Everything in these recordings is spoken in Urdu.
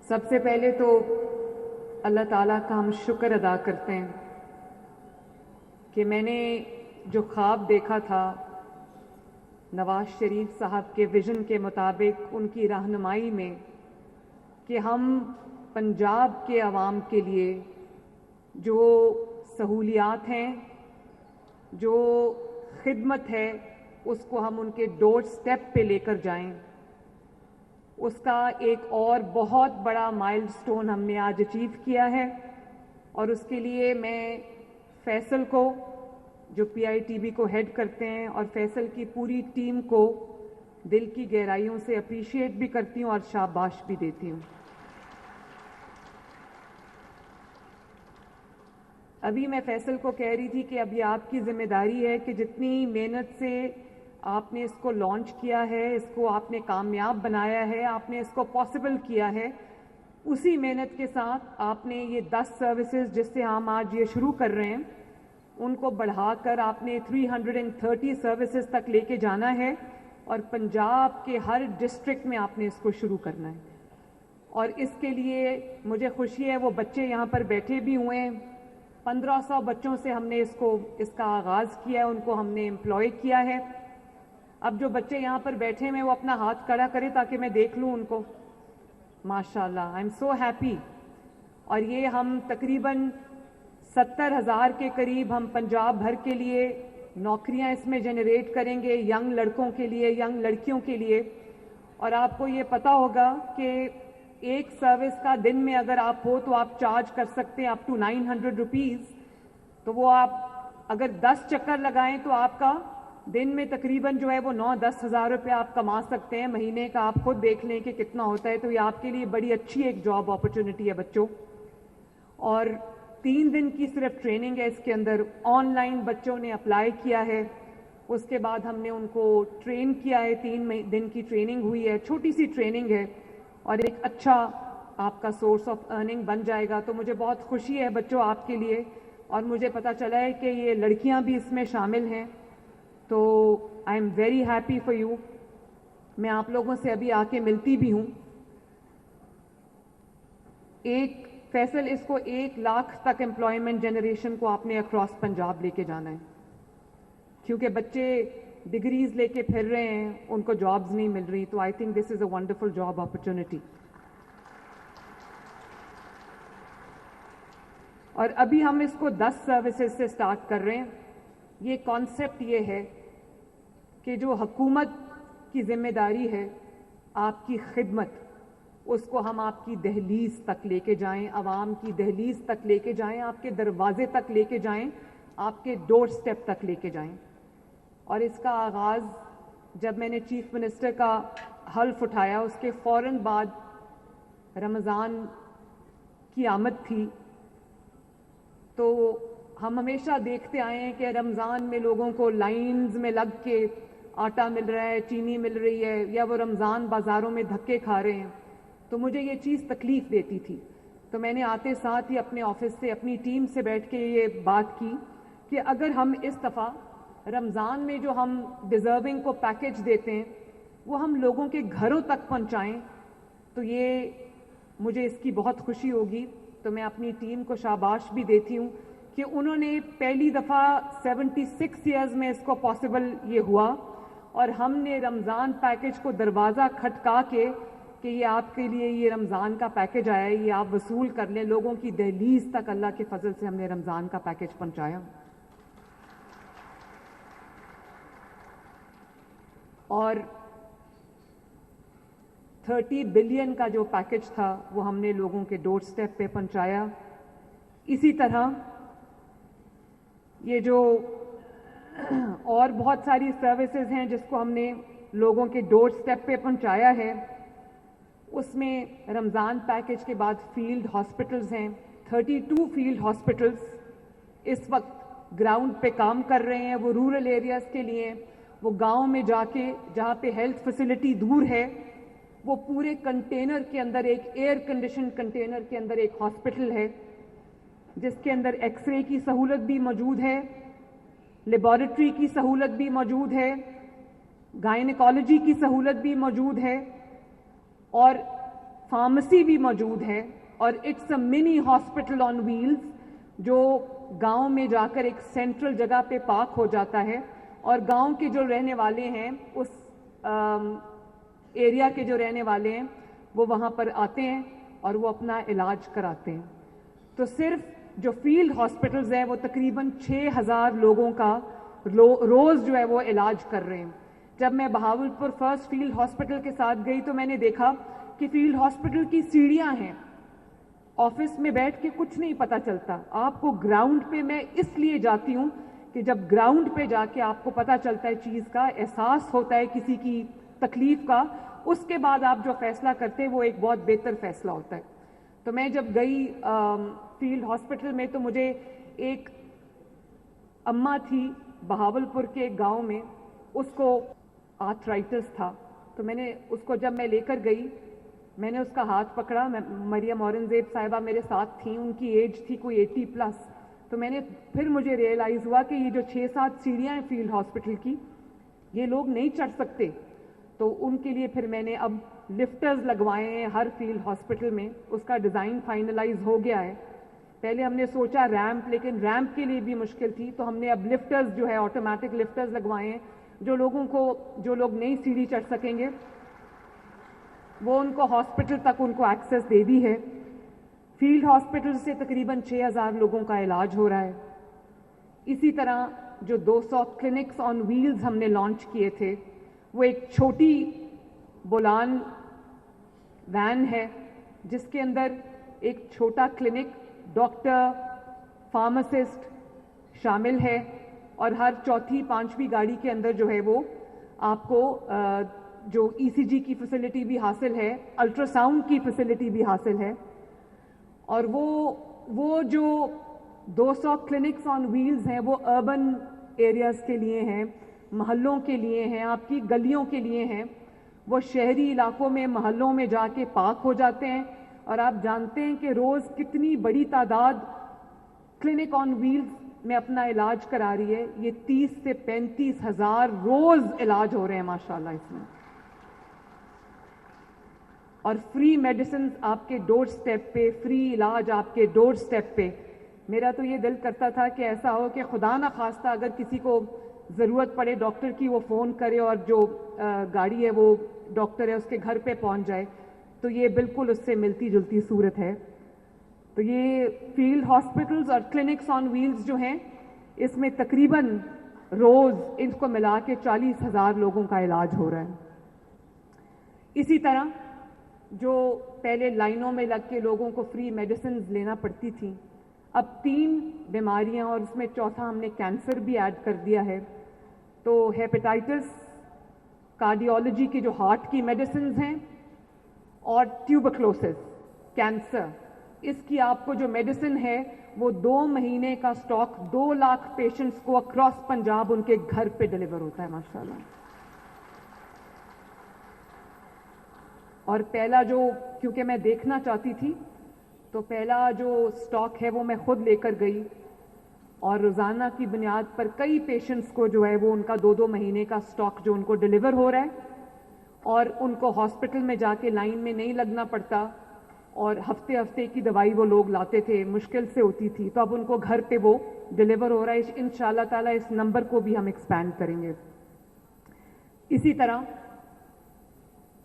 سب سے پہلے تو اللہ تعالیٰ کا ہم شکر ادا کرتے ہیں کہ میں نے جو خواب دیکھا تھا نواز شریف صاحب کے ویژن کے مطابق ان کی رہنمائی میں کہ ہم پنجاب کے عوام کے لیے جو سہولیات ہیں جو خدمت ہے اس کو ہم ان کے ڈور سٹیپ پہ لے کر جائیں. اس کا ایک اور بہت بڑا مائل سٹون ہم نے آج اچیو کیا ہے اور اس کے لیے میں فیصل کو جو پی آئی ٹی بی کو ہیڈ کرتے ہیں اور فیصل کی پوری ٹیم کو دل کی گہرائیوں سے اپریشیٹ بھی کرتی ہوں اور شاباش بھی دیتی ہوں. ابھی میں فیصل کو کہہ رہی تھی کہ ابھی آپ کی ذمہ داری ہے کہ جتنی محنت سے آپ نے اس کو لانچ کیا ہے, اس کو آپ نے کامیاب بنایا ہے, آپ نے اس کو پاسبل کیا ہے, اسی محنت کے ساتھ آپ نے یہ 10 سروسز جس سے ہم آج یہ شروع کر رہے ہیں ان کو بڑھا کر آپ نے 330 سروسز تک لے کے جانا ہے اور پنجاب کے ہر ڈسٹرکٹ میں آپ نے اس کو شروع کرنا ہے. اور اس کے لیے مجھے خوشی ہے وہ بچے یہاں پر بیٹھے بھی ہوئے ہیں. 1500 بچوں سے ہم نے اس کا آغاز کیا ہے, ان کو ہم نے امپلائی کیا ہے. اب جو بچے یہاں پر بیٹھے ہیں وہ اپنا ہاتھ کھڑا کریں تاکہ میں دیکھ لوں ان کو. ماشاءاللہ, آئی ایم سو ہیپی. اور یہ ہم تقریباً 70,000 کے قریب ہم پنجاب بھر کے لیے نوکریاں اس میں جنریٹ کریں گے, ینگ لڑکوں کے لیے, ینگ لڑکیوں کے لیے. اور آپ کو یہ پتا ہوگا کہ ایک سروس کا دن میں اگر آپ ہو تو آپ چارج کر سکتے ہیں اپ ٹو 900 روپیز. تو وہ آپ اگر 10 چکر لگائیں تو آپ کا دن میں تقریباً جو ہے وہ 9-10 ہزار روپے آپ کما سکتے ہیں. مہینے کا آپ خود دیکھ لیں کہ کتنا ہوتا ہے. تو یہ آپ کے لیے بڑی اچھی ایک جاب اپرچونٹی ہے بچوں. اور 3 دن کی صرف ٹریننگ ہے اس کے اندر. آن لائن بچوں نے اپلائی کیا ہے, اس کے بعد ہم نے ان کو ٹرین کیا ہے. 3 دن کی ٹریننگ ہوئی ہے, چھوٹی سی ٹریننگ ہے اور ایک اچھا آپ کا سورس آف ارننگ بن جائے گا. تو مجھے بہت خوشی ہے بچوں آپ کے لیے, اور مجھے پتا چلا ہے کہ یہ لڑکیاں بھی اس میں شامل ہیں. تو I am very happy for you. میں آپ لوگوں سے ابھی آ کے ملتی بھی ہوں. فیصل اس کو 1 لاکھ تک امپلائمنٹ جنریشن کو آپ نے اکراس پنجاب لے کے جانا ہے, کیونکہ بچے ڈگریز لے کے پھر رہے ہیں, ان کو جابز نہیں مل رہی. تو I think this is a wonderful job opportunity. اور ابھی ہم اس کو 10 سروسز سے سٹارٹ کر رہے ہیں. یہ کانسیپٹ یہ ہے کہ جو حکومت کی ذمہ داری ہے آپ کی خدمت, اس کو ہم آپ کی دہلیز تک لے کے جائیں, عوام کی دہلیز تک لے کے جائیں, آپ کے دروازے تک لے کے جائیں, آپ کے ڈور سٹیپ تک لے کے جائیں. اور اس کا آغاز جب میں نے چیف منسٹر کا حلف اٹھایا اس کے فوراً بعد رمضان کی آمد تھی. تو ہم ہمیشہ دیکھتے آئے ہیں کہ رمضان میں لوگوں کو لائنز میں لگ کے آٹا مل رہا ہے, چینی مل رہی ہے, یا وہ رمضان بازاروں میں دھکے کھا رہے ہیں. تو مجھے یہ چیز تکلیف دیتی تھی. تو میں نے آتے ساتھ ہی اپنے آفس سے اپنی ٹیم سے بیٹھ کے یہ بات کی کہ اگر ہم اس دفعہ رمضان میں جو ہم ڈیزرونگ کو پیکج دیتے ہیں وہ ہم لوگوں کے گھروں تک پہنچائیں تو یہ مجھے اس کی بہت خوشی ہوگی. تو میں اپنی ٹیم کو شاباش بھی دیتی ہوں کہ انہوں نے پہلی دفعہ 76 ایئرز میں اس کو پاسبل یہ ہوا, اور ہم نے رمضان پیکج کو دروازہ کھٹکا کے کہ یہ آپ کے لیے یہ رمضان کا پیکج آیا ہے, یہ آپ وصول کر لیں, لوگوں کی دہلیز تک اللہ کے فضل سے ہم نے رمضان کا پیکج پہنچایا. اور 30 بلین کا جو پیکج تھا وہ ہم نے لوگوں کے ڈور سٹیپ پہ پہنچایا. اسی طرح یہ جو اور بہت ساری سروسز ہیں جس کو ہم نے لوگوں کے ڈور سٹیپ پہ پہنچایا ہے, اس میں رمضان پیکج کے بعد فیلڈ ہاسپٹلز ہیں. 32 فیلڈ ہاسپٹلز اس وقت گراؤنڈ پہ کام کر رہے ہیں. وہ رورل ایریاز کے لیے, وہ گاؤں میں جا کے جہاں پہ ہیلتھ فیسلٹی دور ہے, وہ پورے کنٹینر کے اندر, ایک ایئر کنڈیشن کنٹینر کے اندر ایک ہاسپٹل ہے جس کے اندر ایکس رے کی سہولت بھی موجود ہے, لیبارٹری کی سہولت بھی موجود ہے, گائنیکالوجی کی سہولت بھی موجود ہے, اور فارمیسی بھی موجود ہے اور it's a mini hospital on wheels جو گاؤں میں جا کر ایک سینٹرل جگہ پہ پارک ہو جاتا ہے اور گاؤں کے جو رہنے والے ہیں اس ایریا کے جو رہنے والے ہیں وہ وہاں پر آتے ہیں اور وہ اپنا علاج کراتے ہیں. تو صرف جو فیلڈ ہاسپٹلز ہیں وہ تقریباً 6,000 لوگوں کا روز جو ہے وہ علاج کر رہے ہیں. جب میں بہاولپور فرسٹ فیلڈ ہاسپٹل کے ساتھ گئی تو میں نے دیکھا کہ فیلڈ ہاسپٹل کی سیڑھیاں ہیں, آفس میں بیٹھ کے کچھ نہیں پتا چلتا. آپ کو گراؤنڈ پہ میں اس لیے جاتی ہوں کہ جب گراؤنڈ پہ جا کے آپ کو پتا چلتا ہے چیز کا, احساس ہوتا ہے کسی کی تکلیف کا, اس کے بعد آپ جو فیصلہ کرتے ہیں وہ ایک بہت بہتر فیصلہ ہوتا ہے. تو میں جب گئی فیلڈ ہاسپٹل میں تو مجھے ایک اماں تھی بہاولپور کے ایک گاؤں میں, اس کو آرتھرائٹس تھا. تو میں نے اس کو جب میں لے کر گئی, میں نے اس کا ہاتھ پکڑا. مریم اورنگزیب صاحبہ میرے ساتھ تھیں, ان کی ایج تھی کوئی 80+. تو میں نے پھر مجھے ریئلائز ہوا کہ یہ جو 6-7 سیڑھیاں ہیں فیلڈ ہاسپٹل کی, یہ لوگ نہیں چڑھ سکتے. تو ان کے لیے پھر میں نے اب لفٹرز لگوائے ہیں ہر فیلڈ ہاسپٹل میں. اس کا ڈیزائن فائنلائز ہو گیا ہے. پہلے ہم نے سوچا ریمپ, لیکن ریمپ کے لیے بھی مشکل تھی, تو ہم نے اب لفٹرز جو ہے آٹومیٹک لفٹرز لگوائے ہیں. جو لوگ نئی سیڑھی چڑھ سکیں گے وہ ان کو ہاسپٹل تک ان کو ایکسس دے دی ہے. فیلڈ ہاسپٹل سے تقریباً 6,000 لوگوں کا علاج ہو رہا ہے. اسی طرح جو 200 کلینکس آن ویلز ہم نے لانچ کیے تھے, وہ ایک چھوٹی بولان وین ہے جس کے اندر ایک چھوٹا کلینک, ڈاکٹر, فارماسسٹ شامل ہے, اور ہر 4-5 گاڑی کے اندر جو ہے وہ آپ کو جو ECG کی فیسلٹی بھی حاصل ہے, الٹرا ساؤنڈ کی فیسلٹی بھی حاصل ہے. اور وہ جو 200 کلینکس آن ویلز ہیں وہ اربن ایریاز کے لیے ہیں, محلوں کے لیے ہیں, آپ کی گلیوں کے لیے ہیں. وہ شہری علاقوں میں محلوں میں جا کے پارک ہو جاتے ہیں. اور آپ جانتے ہیں کہ روز کتنی بڑی تعداد کلینک آن ویلز میں اپنا علاج کرا رہی ہے. یہ 30 سے 35 ہزار روز علاج ہو رہے ہیں ماشاءاللہ اس میں. اور فری میڈیسنز آپ کے ڈور سٹیپ پہ, فری علاج آپ کے ڈور سٹیپ پہ. میرا تو یہ دل کرتا تھا کہ ایسا ہو کہ خدا نہ خواستہ اگر کسی کو ضرورت پڑے ڈاکٹر کی, وہ فون کرے اور جو گاڑی ہے وہ ڈاکٹر ہے اس کے گھر پہ پہنچ جائے. تو یہ بالکل اس سے ملتی جلتی صورت ہے. تو یہ فیلڈ ہاسپٹلز اور کلینکس آن ویلز جو ہیں, اس میں تقریباً روز ان کو ملا کے 40,000 لوگوں کا علاج ہو رہا ہے. اسی طرح جو پہلے لائنوں میں لگ کے لوگوں کو فری میڈیسنز لینا پڑتی تھیں, اب 3 بیماریاں اور اس میں چوتھا ہم نے کینسر بھی ایڈ کر دیا ہے. تو ہیپیٹائٹس, کارڈیولوجی کی جو ہارٹ کی میڈیسنز ہیں, اور ٹیوبرکلوسس کینسر, اس کی آپ کو جو میڈیسن ہے وہ 2 مہینے کا سٹاک 2 لاکھ پیشنٹس کو اکراس پنجاب ان کے گھر پہ ڈیلیور ہوتا ہے ماشاءاللہ. اور پہلا جو, کیونکہ میں دیکھنا چاہتی تھی, تو پہلا جو سٹاک ہے وہ میں خود لے کر گئی, اور روزانہ کی بنیاد پر کئی پیشنٹس کو جو ہے وہ ان کا 2 مہینے کا سٹاک جو ان کو ڈیلیور ہو رہا ہے, اور ان کو ہاسپٹل میں جا کے لائن میں نہیں لگنا پڑتا. اور ہفتے کی دوائی وہ لوگ لاتے تھے, مشکل سے ہوتی تھی, تو اب ان کو گھر پہ وہ ڈیلیور ہو رہا ہے. انشاءاللہ تعالیٰ اس نمبر کو بھی ہم ایکسپینڈ کریں گے. اسی طرح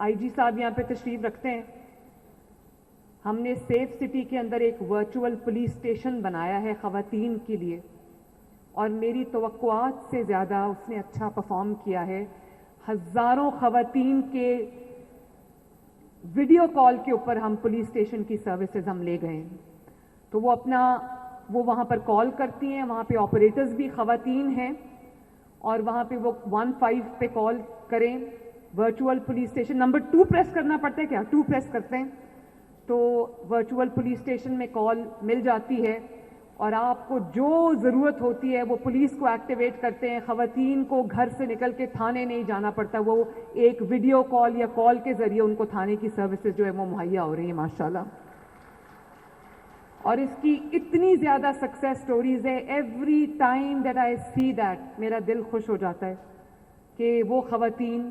IG صاحب یہاں پہ تشریف رکھتے ہیں, ہم نے سیف سٹی کے اندر ایک ورچوئل پولیس اسٹیشن بنایا ہے خواتین کے لیے, اور میری توقعات سے زیادہ اس نے اچھا پرفارم کیا ہے. ہزاروں خواتین کے ویڈیو کال کے اوپر ہم پولیس اسٹیشن کی سروسز ہم لے گئے ہیں. تو وہ وہاں پر کال کرتی ہیں, وہاں پہ آپریٹرز بھی خواتین ہیں, اور وہاں پہ وہ 15 پہ کال کریں. Virtual police station number 2 press کرنا پڑتا ہے, کیا 2 پریس کرتے ہیں تو ورچوئل پولیس اسٹیشن میں کال مل جاتی ہے, اور آپ کو جو ضرورت ہوتی ہے وہ پولیس کو ایکٹیویٹ کرتے ہیں. خواتین کو گھر سے نکل کے تھانے نہیں جانا پڑتا, وہ ایک ویڈیو کال یا کال کے ذریعے ان کو تھانے کی سروسز جو ہے وہ مہیا ہو رہی ہیں ماشاءاللہ. اور اس کی اتنی زیادہ سکسیس سٹوریز ہے, every time that I see that میرا دل خوش ہو جاتا ہے کہ وہ خواتین